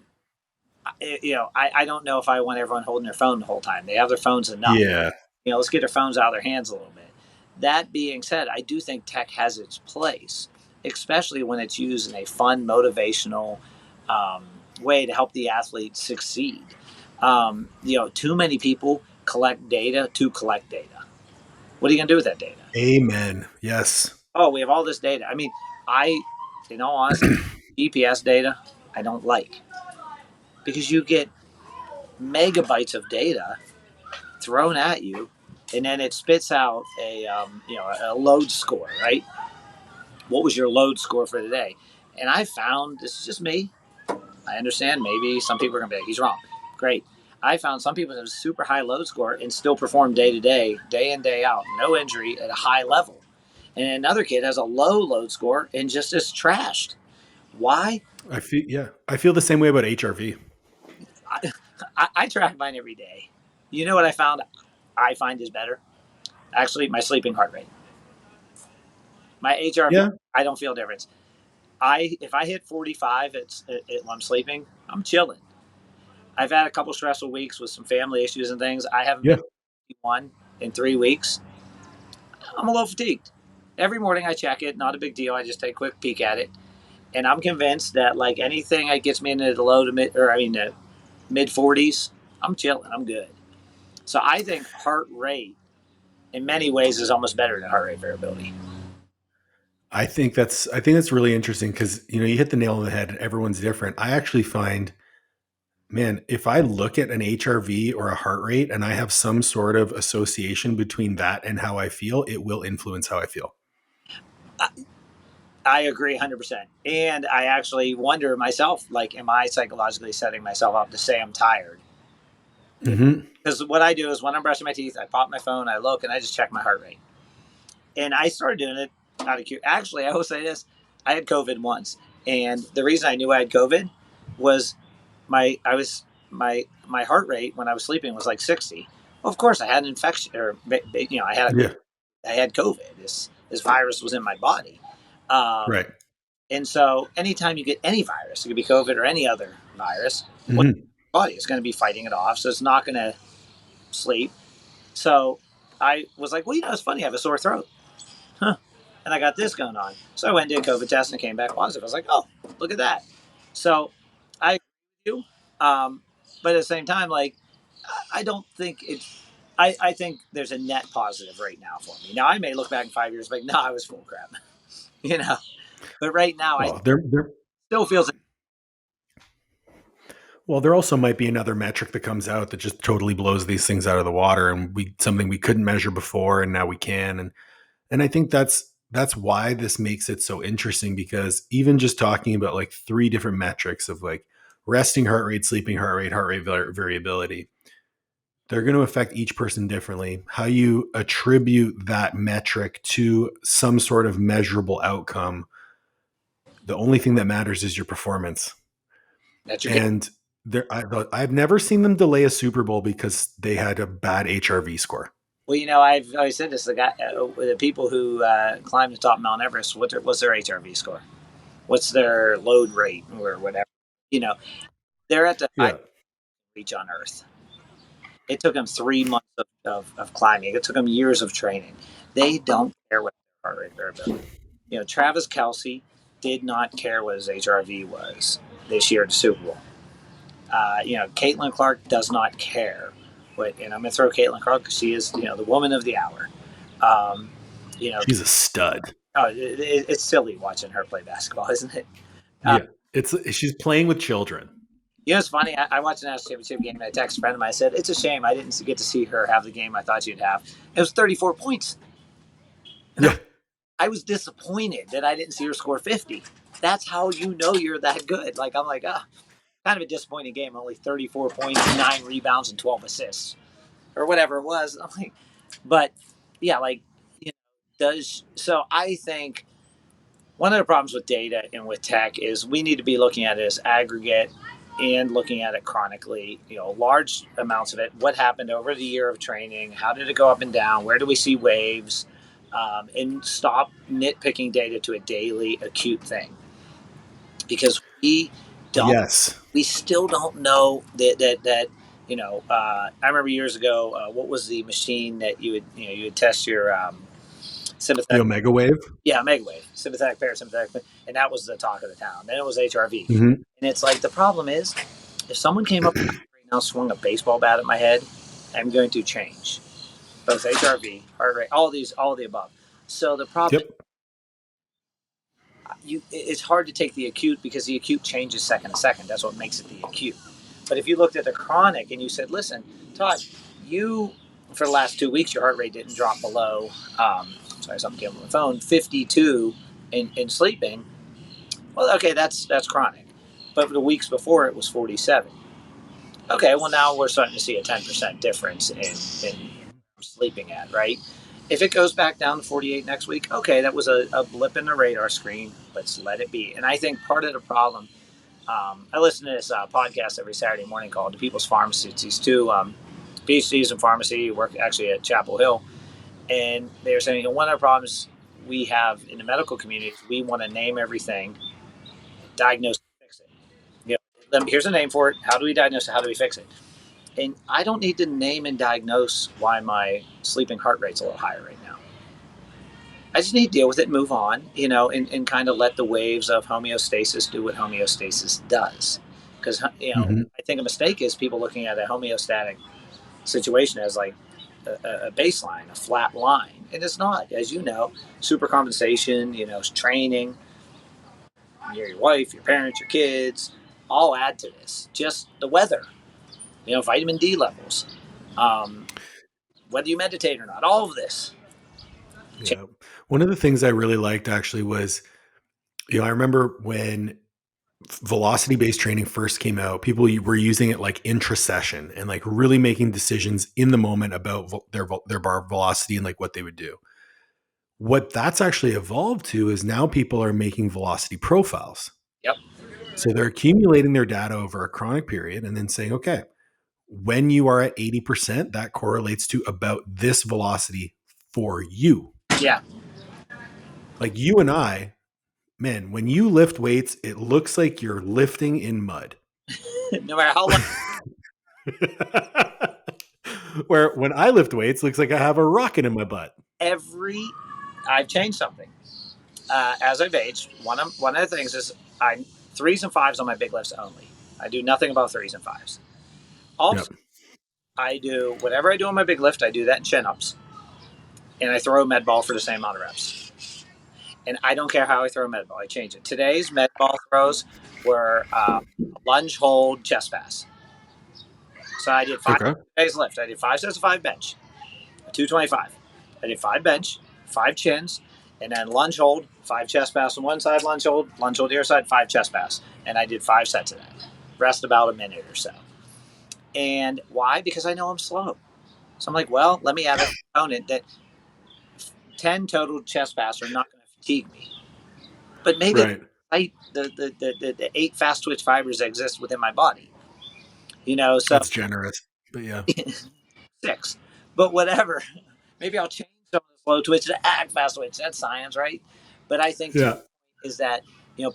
don't know if I want everyone holding their phone the whole time. They have their phones enough. Yeah. Let's get their phones out of their hands a little bit. That being said, I do think tech has its place, especially when it's used in a fun, motivational way to help the athlete succeed. Too many people collect data to collect data. What are you going to do with that data? Amen. Yes. Oh, we have all this data. I mean, in all honesty, GPS data, I don't like because you get megabytes of data thrown at you, and then it spits out a load score, right? What was your load score for the day? And I found, this is just me. I understand maybe some people are gonna be like, he's wrong. Great. I found some people have a super high load score and still perform day to day in, day out, no injury at a high level. And another kid has a low load score and just is trashed. Why? I feel the same way about HRV. I track mine every day. You know what I found? I find is better. Actually, my sleeping heart rate. My HRV, Yeah. I don't feel a difference. If I hit 45 when I'm sleeping, I'm chilling. I've had a couple stressful weeks with some family issues and things. I haven't Yeah. been 51 in 3 weeks. I'm a little fatigued. Every morning I check it, not a big deal. I just take a quick peek at it, and I'm convinced that like anything that gets me into the low to mid, or I mean the mid 40s, I'm chilling. I'm good. So I think heart rate, in many ways, is almost better than heart rate variability. I think that's really interesting because you hit the nail on the head and everyone's different. I actually find, man, if I look at an HRV or a heart rate and I have some sort of association between that and how I feel, it will influence how I feel. I agree 100%. And I actually wonder myself, like, am I psychologically setting myself up to say I'm tired? Mm-hmm. Because what I do is when I'm brushing my teeth, I pop my phone, I look, and I just check my heart rate. And I started doing it out of curiosity. Actually, I will say this: I had COVID once, and the reason I knew I had COVID was my heart rate when I was sleeping was like 60. Well, of course, I had an infection, or Yeah. I had COVID. This virus was in my body. Right. And so, anytime you get any virus, it could be COVID or any other virus, what Mm-hmm. body is going to be fighting it off, so it's not going to sleep. So I was like, well, it's funny. I have a sore throat, huh? And I got this going on. So I went and did a COVID test and it came back positive. I was like, oh, look at that. So I agree with you, but at the same time, like I don't think it's. I think there's a net positive right now for me. Now I may look back in 5 years like, no, I was full crap, you know. But right now, I Well, there still feels. well, there also might be another metric that comes out that just totally blows these things out of the water, and something we couldn't measure before, and now we can. And I think that's why this makes it so interesting, because even just talking about like three different metrics of like resting heart rate, sleeping heart rate variability, they're going to affect each person differently. How you attribute that metric to some sort of measurable outcome, the only thing that matters is your performance. That's your game. And I've never seen them delay a Super Bowl because they had a bad HRV score. Well, I've always said this: the people who climb the top of Mount Everest, what's their HRV score? What's their load rate or whatever? You know, they're at the highest Yeah. reach on Earth. It took them 3 months of climbing. It took them years of training. They don't care what their heart rate variability. Travis Kelsey did not care what his HRV was this year at the Super Bowl. Caitlin Clark does not care. And I'm going to throw Caitlin Clark because she is, the woman of the hour. Um, She's a stud. it's silly watching her play basketball, isn't it? Yeah. She's playing with children. It's funny. I watched an national championship game and I texted a friend of mine. I said, it's a shame I didn't get to see her have the game I thought she'd have. It was 34 points. And Yeah. I was disappointed that I didn't see her score 50. That's how you know you're that good. Like, I'm like, kind of a disappointing game. Only 34 points, 9 rebounds, and 12 assists, or whatever it was. I'm like, but yeah, like, so I think one of the problems with data and with tech is we need to be looking at it as aggregate and looking at it chronically, large amounts of it. What happened over the year of training? How did it go up and down? Where do we see waves? And stop nitpicking data to a daily acute thing, because Yes. we still don't know that I remember years ago, what was the machine that you would test your The sympathetic. Omega Wave. Yeah, megawave, sympathetic, parasympathetic, and that was the talk of the town. Then it was HRV, Mm-hmm. and it's like, the problem is, if someone came up right now, swung a baseball bat at my head, I'm going to change both HRV, heart rate, all the above. So the problem, Yep. it's hard to take the acute, because the acute changes second to second. That's what makes it the acute. But if you looked at the chronic and you said, listen, Todd, you, for the last 2 weeks, your heart rate didn't drop below, sorry, something came on the phone, 52 in sleeping. Well, okay, that's chronic. But the weeks before, it was 47. Okay, well, now we're starting to see a 10% difference in sleeping at, right? If it goes back down to 48 next week, okay, that was a blip in the radar screen. Let's let it be. And I think part of the problem, I listen to this podcast every Saturday morning called The People's Pharmacy. It's these two PhDs in pharmacy, work actually at Chapel Hill. And they were saying, one of the problems we have in the medical community is we want to name everything, diagnose, fix it. Here's a name for it. How do we diagnose it? How do we fix it? And I don't need to name and diagnose why my sleeping heart rate's a little higher right now. I just need to deal with it and move on, and kind of let the waves of homeostasis do what homeostasis does. Because, Mm-hmm. I think a mistake is people looking at a homeostatic situation as like a baseline, a flat line. And it's not. As you know, supercompensation, training, your wife, your parents, your kids, all add to this. Just the weather, vitamin D levels, um, whether you meditate or not, all of this. Yeah. One of the things I really liked actually was, I remember when velocity based training first came out, people were using it like intra session and like really making decisions in the moment about their bar velocity and like what they would do. What that's actually evolved to is now people are making velocity profiles. Yep. So they're accumulating their data over a chronic period and then saying, okay, when you are at 80%, that correlates to about this velocity for you. Yeah. Like you and I, man, when you lift weights, it looks like you're lifting in mud. No matter how long. Where when I lift weights, it looks like I have a rocket in my butt. I've changed something as I've aged. One of the things is I threes and fives on my big lifts only. I do nothing about threes and fives. Also, Yep. I do whatever I do on my big lift. I do that in chin ups, and I throw a med ball for the same amount of reps. And I don't care how I throw a med ball. I change it. Today's med ball throws were lunge, hold, chest pass. So I did 5 days lift. I did 5 sets of 5 bench, 225. I did 5 bench, 5 chins, and then lunge hold, 5 chest pass on one side, lunge hold the other side, 5 chest pass. And I did 5 sets of that. Rest about a minute or so. And why? Because I know I'm slow. So I'm like, well, let me add a component that 10 total chest pass are not going to fatigue me. But maybe the 8 fast twitch fibers that exist within my body. So That's generous. But yeah. 6. But whatever. Maybe I'll change some of the slow twitch to act fast twitch. That's science, right? But I think is that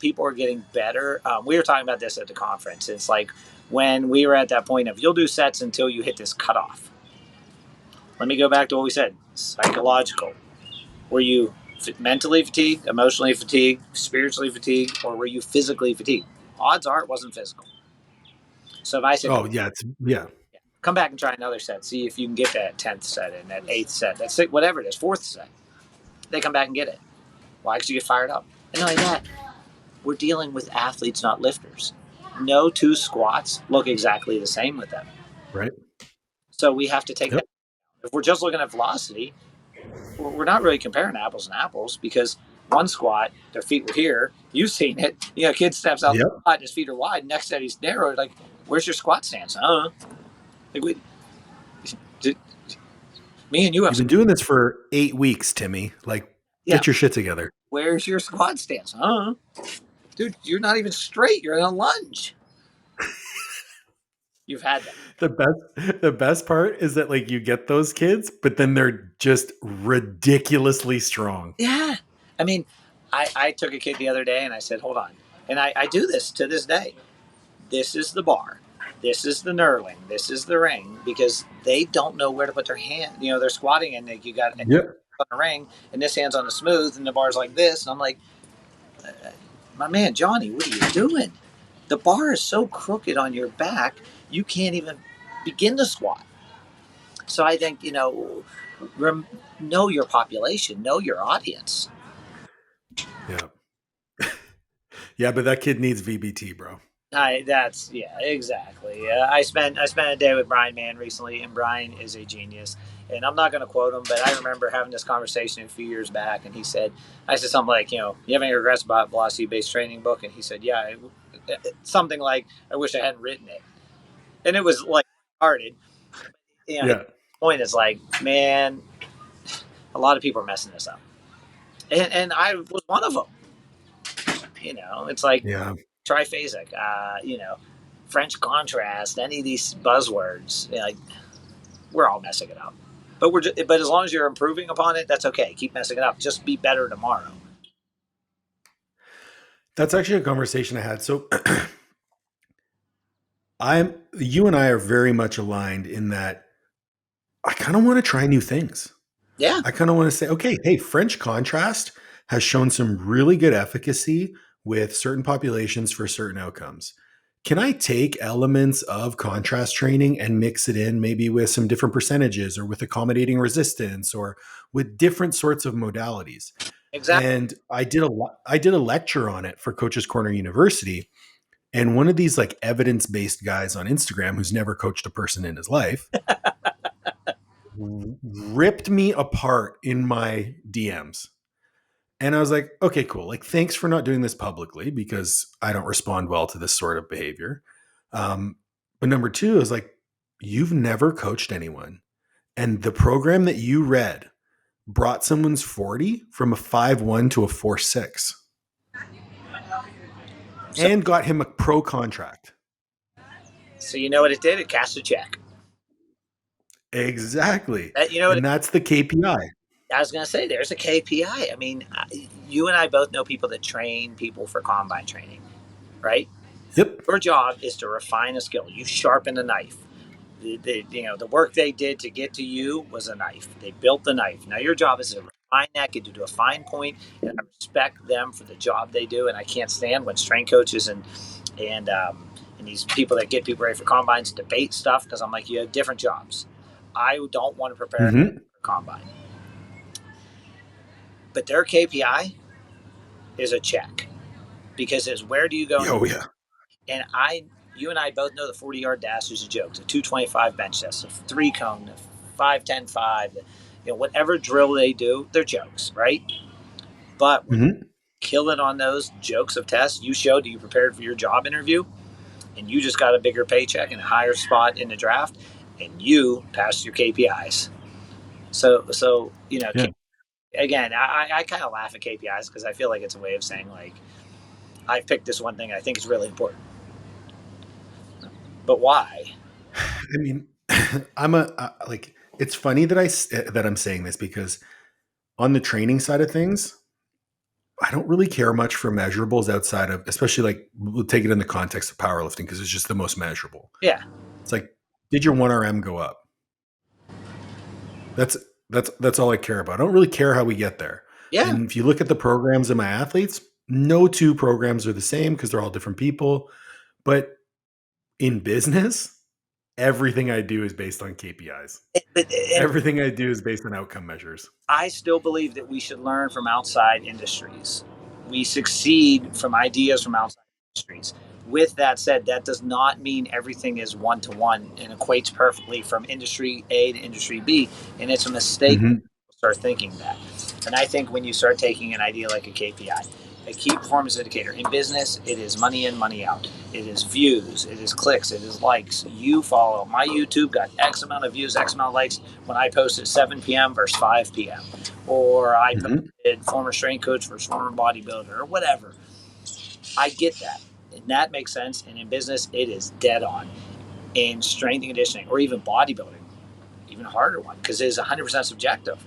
people are getting better. We were talking about this at the conference. It's like when we were at that point of you'll do sets until you hit this cutoff. Let me go back to what we said. Psychological. Were you mentally fatigued, emotionally fatigued, spiritually fatigued, or were you physically fatigued? Odds are it wasn't physical. So if I said, come back and try another set, see if you can get that 10th set and that 8th set, that 6th, whatever it is, 4th set, they come back and get it. Why? Because you get fired up. And not only that, we're dealing with athletes, not lifters. No 2 squats look exactly the same with them. Right. So we have to take that. If we're just looking at velocity, we're not really comparing apples and apples, because one squat, their feet were here. You've seen it. Kid steps out Yep. the squat, his feet are wide. Next set, he's narrow. Like, where's your squat stance? Like, me and you have. You've been doing this for 8 weeks, Timmy. Like, Yeah. get your shit together. Where's your squat stance? Dude, you're not even straight. You're in a lunge. You've had that. The best part is that like you get those kids, but then they're just ridiculously strong. Yeah. I mean, I took a kid the other day and I said, hold on. And I do this to this day. This is the bar. This is the knurling. This is the ring, because they don't know where to put their hand. They're squatting and you got on the ring and this hand's on the smooth and the bar's like this. And I'm like, my man, Johnny, what are you doing? The bar is so crooked on your back, you can't even begin to squat. So I think, know your population, know your audience. Yeah. Yeah, but that kid needs VBT, bro. Exactly. I spent a day with Brian Mann recently, and Brian is a genius. And I'm not going to quote him, but I remember having this conversation a few years back, and I said something like, you have any regrets about velocity-based training book? And he said, yeah, something like, I wish I hadn't written it. And it was like hearted. The point is like, man, a lot of people are messing this up, and I was one of them. It's like triphasic, French contrast, any of these buzzwords. Like, we're all messing it up, but as long as you're improving upon it, that's okay. Keep messing it up. Just be better tomorrow. That's actually a conversation I had. So you and I are very much aligned in that I kind of want to try new things. Yeah. I kind of want to say, okay, hey, French contrast has shown some really good efficacy with certain populations for certain outcomes. Can I take elements of contrast training and mix it in maybe with some different percentages or with accommodating resistance or with different sorts of modalities? Exactly. And I did a lecture on it for Coaches Corner University. And one of these like evidence-based guys on Instagram who's never coached a person in his life ripped me apart in my DMs. And I was like, okay, cool. Like, thanks for not doing this publicly because I don't respond well to this sort of behavior. But number two is like, you've never coached anyone. And the program that you read brought someone's 40 from a 5'1" to a 4'6" and got him a pro contract. So you know what it did? It cashed a check. Exactly. And that's the KPI. I was going to say, there's a KPI. I mean, you and I both know people that train people for combine training, right? Yep. Your job is to refine a skill. You sharpen a knife. The work they did to get to you was a knife. They built the knife. Now your job is to refine that, get to a fine point, and I respect them for the job they do. And I can't stand when strength coaches and these people that get people ready for combines debate stuff, because I'm like, you have different jobs. I don't want to prepare for combine. But their KPI is a check, because it's where do you go? Oh, yeah. And you and I both know the 40-yard dash is a joke. The 225 bench test, the 3-cone, the 5, 10, 5, whatever drill they do, they're jokes, right? But when you kill it on those jokes of tests, you showed you prepared for your job interview, and you just got a bigger paycheck and a higher spot in the draft, and you passed your KPIs. So again, I kind of laugh at KPIs because I feel like it's a way of saying, like, I've picked this one thing I think is really important. But why? I mean, it's funny that I'm saying this because on the training side of things, I don't really care much for measurables outside of, especially like, we'll take it in the context of powerlifting because it's just the most measurable. Yeah. It's like, did your 1RM go up? That's all I care about. I don't really care how we get there. Yeah. And if you look at the programs of my athletes, no two programs are the same because they're all different people. But in business, everything I do is based on KPIs. Everything I do is based on outcome measures. I still believe that we should learn from outside industries. We succeed from ideas from outside industries. With that said, that does not mean everything is one-to-one and equates perfectly from industry A to industry B. And it's a mistake to start thinking that. And I think when you start taking an idea like a KPI, a key performance indicator in business, it is money in, money out. It is views, it is clicks, it is likes. You follow my YouTube got X amount of views, X amount of likes when I posted 7 p.m. versus 5 p.m. Or I posted former strength coach versus former bodybuilder or whatever. I get that. And that makes sense. And in business, it is dead on. In strength and conditioning or even bodybuilding, even a harder one because it is 100% subjective.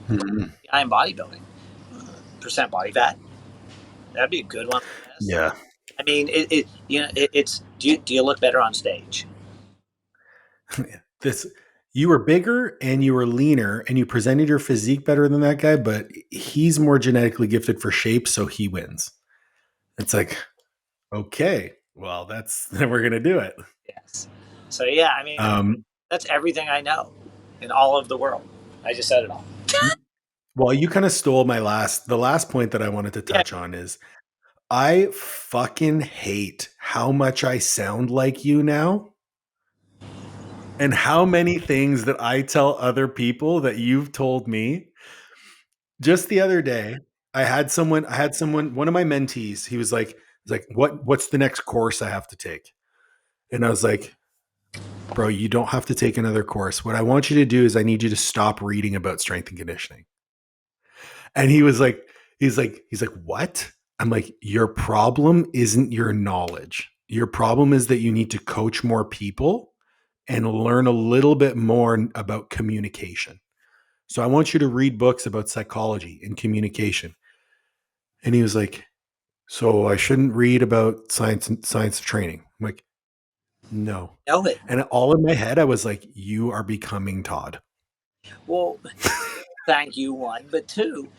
I am bodybuilding. Percent body fat. That'd be a good one. Yeah. I mean, it's do you look better on stage? You were bigger and you were leaner and you presented your physique better than that guy, but he's more genetically gifted for shape, so he wins. It's like, okay, well, then we're gonna do it. Yes. So yeah, I mean, that's everything I know in all of the world. I just said it all. Well, you kind of stole the last point that I wanted to touch on is I fucking hate how much I sound like you now. And how many things that I tell other people that you've told me. Just the other day, I had someone, one of my mentees, he was like, what's the next course I have to take? And I was like, bro, you don't have to take another course. What I want you to do is I need you to stop reading about strength and conditioning. And he's like, what? I'm like, your problem isn't your knowledge. Your problem is that you need to coach more people and learn a little bit more about communication. So I want you to read books about psychology and communication. And he was like, so I shouldn't read about science of training. I'm like, no. Know it. And all in my head, I was like, you are becoming Todd. Well, thank you, one. But two,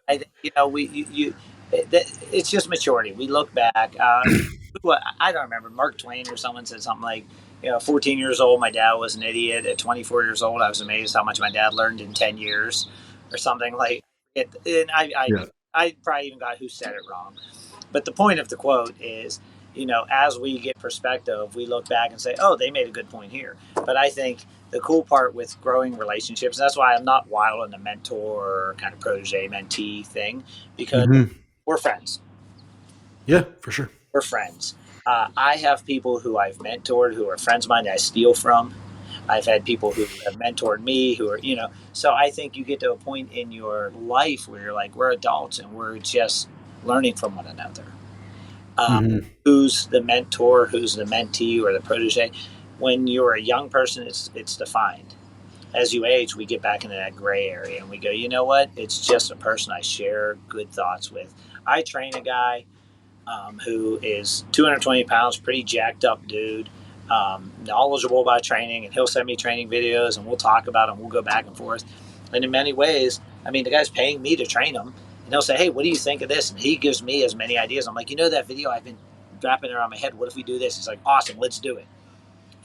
I think, it's just maturity. We look back. I don't remember. Mark Twain or someone said something like, 14 years old, my dad was an idiot. At 24 years old, I was amazed how much my dad learned in 10 years or something like it. And I probably even got who said it wrong. But the point of the quote is, as we get perspective, we look back and say, oh, they made a good point here. But I think the cool part with growing relationships, and that's why I'm not wild on the mentor kind of protege mentee thing, because we're friends. Yeah, for sure. We're friends. I have people who I've mentored who are friends of mine that I steal from. I've had people who have mentored me who are, so I think you get to a point in your life where you're like, we're adults and we're just learning from one another. Who's the mentor, who's the mentee or the protege? When you're a young person, it's defined. As you age, we get back into that gray area and we go, you know what? It's just a person I share good thoughts with. I train a guy who is 220 pounds, pretty jacked up dude, knowledgeable about training, and he'll send me training videos and we'll talk about them. We'll go back and forth. And in many ways, I mean, the guy's paying me to train him. And he'll say, hey, what do you think of this? And he gives me as many ideas. I'm like, that video I've been wrapping around my head. What if we do this? He's like, awesome, let's do it.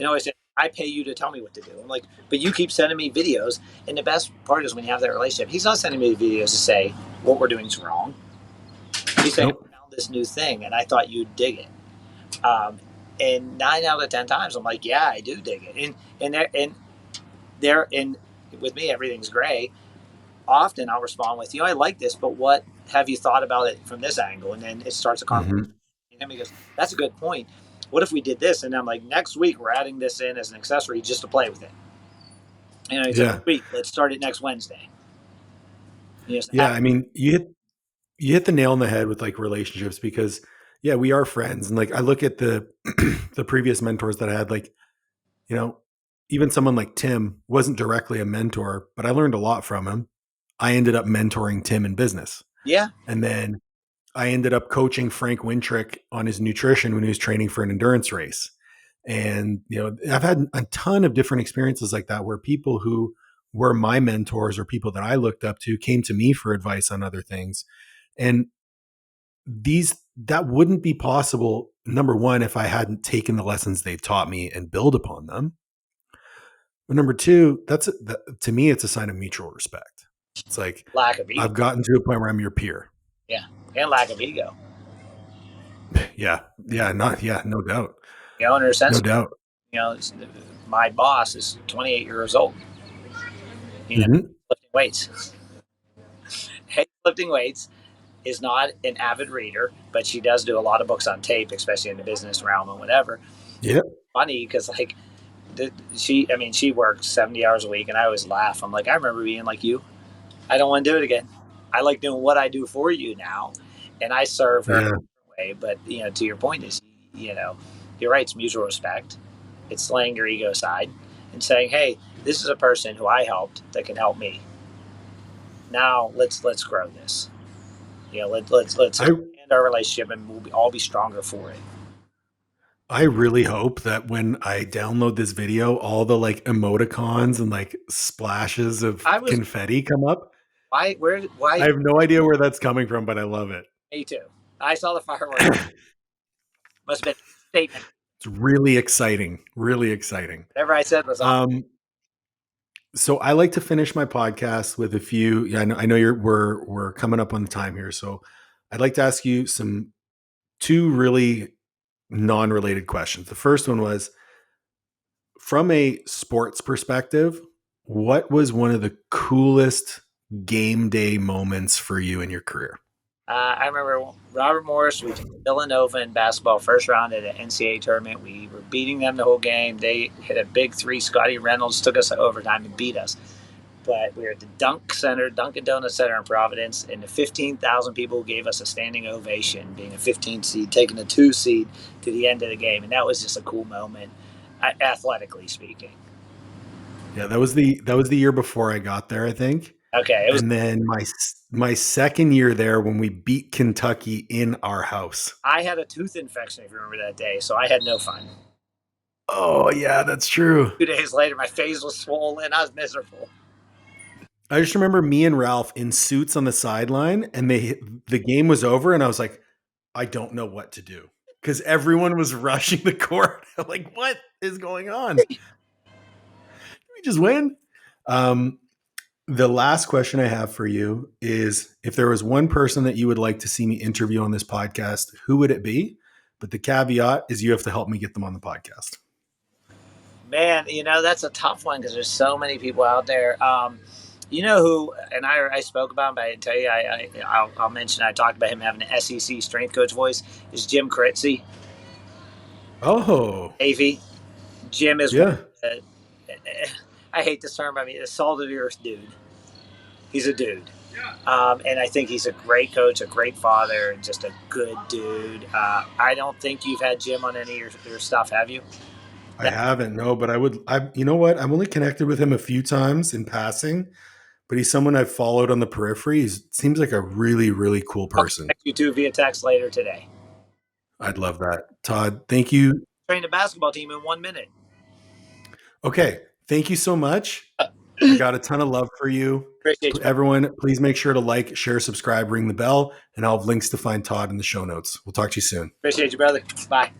I say, I pay you to tell me what to do. I'm like, but you keep sending me videos. And the best part is when you have that relationship, he's not sending me videos to say what we're doing is wrong. He's saying, I found this new thing and I thought you'd dig it. And 9 out of 10 times, I'm like, yeah, I do dig it. And with me, everything's gray. Often I'll respond with, I like this, but what have you thought about it from this angle? And then it starts a conversation. And he goes, that's a good point. What if we did this? And I'm like, next week we're adding this in as an accessory just to play with it. He's like, sweet, let's start it next Wednesday. I mean, you hit the nail on the head with like relationships because we are friends. And like, I look at the previous mentors that I had, like, even someone like Tim wasn't directly a mentor, but I learned a lot from him. I ended up mentoring Tim in business. Yeah. And then I ended up coaching Frank Wintrick on his nutrition when he was training for an endurance race. And, I've had a ton of different experiences like that where people who were my mentors or people that I looked up to came to me for advice on other things. And that wouldn't be possible, number one, if I hadn't taken the lessons they've taught me and build upon them. But number two, to me, it's a sign of mutual respect. It's like, lack of ego. I've gotten to a point where I'm your peer. Yeah. And lack of ego. Yeah. No doubt. In a sense, no doubt. My boss is 28 years old. Lifting weights. lifting weights, is not an avid reader, but she does do a lot of books on tape, especially in the business realm and whatever. Yeah. Funny because like she works 70 hours a week, and I always laugh. I'm like, I remember being like you. I don't want to do it again. I like doing what I do for you now, and I serve her Yeah. way. But to your point is, you're right. It's mutual respect. It's laying your ego aside and saying, "Hey, this is a person who I helped that can help me. Now let's grow this. Let's expand our relationship, and we'll all be stronger for it." I really hope that when I download this video, all the like emoticons and like splashes of confetti come up. Why? I have no idea where that's coming from, but I love it. Me too. I saw the fireworks. Must have been a statement. It's really exciting. Really exciting. Whatever I said was awesome. So I like to finish my podcast with a few. Yeah, I know we're coming up on the time here, so I'd like to ask you two really non-related questions. The first one was, from a sports perspective, what was one of the coolest game day moments for you in your career? I remember Robert Morris. We took Villanova in basketball first round at an NCAA tournament. We were beating them the whole game. They hit a big three. Scotty Reynolds took us to overtime and beat us. But we were at the Dunkin' Donuts Center in Providence, and the 15,000 people gave us a standing ovation, being a 15 seed, taking a 2 seed to the end of the game. And that was just a cool moment, athletically speaking. Yeah, that was the year before I got there, I think. Okay. And then my second year there, when we beat Kentucky in our house. I had a tooth infection, if you remember that day, so I had no fun. Oh, yeah, that's true. 2 days later, my face was swollen. I was miserable. I just remember me and Ralph in suits on the sideline, and the game was over, and I was like, I don't know what to do, because everyone was rushing the court. I'm like, what is going on? Did we just win? The last question I have for you is, if there was one person that you would like to see me interview on this podcast, who would it be? But the caveat is you have to help me get them on the podcast. Man, that's a tough one because there's so many people out there. You know who, and I spoke about him, but I didn't tell you, I'll mention, I talked about him having an SEC strength coach voice, is Jim Critzy. Oh. Avy. Jim is, yeah. I hate this term, a salt of the earth dude. He's a dude. And I think he's a great coach, a great father, and just a good dude. I don't think you've had Jim on any of your stuff, have you? I haven't, no, but you know what? I'm only connected with him a few times in passing, but he's someone I've followed on the periphery. He seems like a really, really cool person. I'll text you two via text later today. I'd love that. Todd, thank you. Train a basketball team in 1 minute. Okay. Thank you so much. I got a ton of love for you. Appreciate you. Everyone, please make sure to like, share, subscribe, ring the bell, and I'll have links to find Todd in the show notes. We'll talk to you soon. Appreciate you, brother. Bye.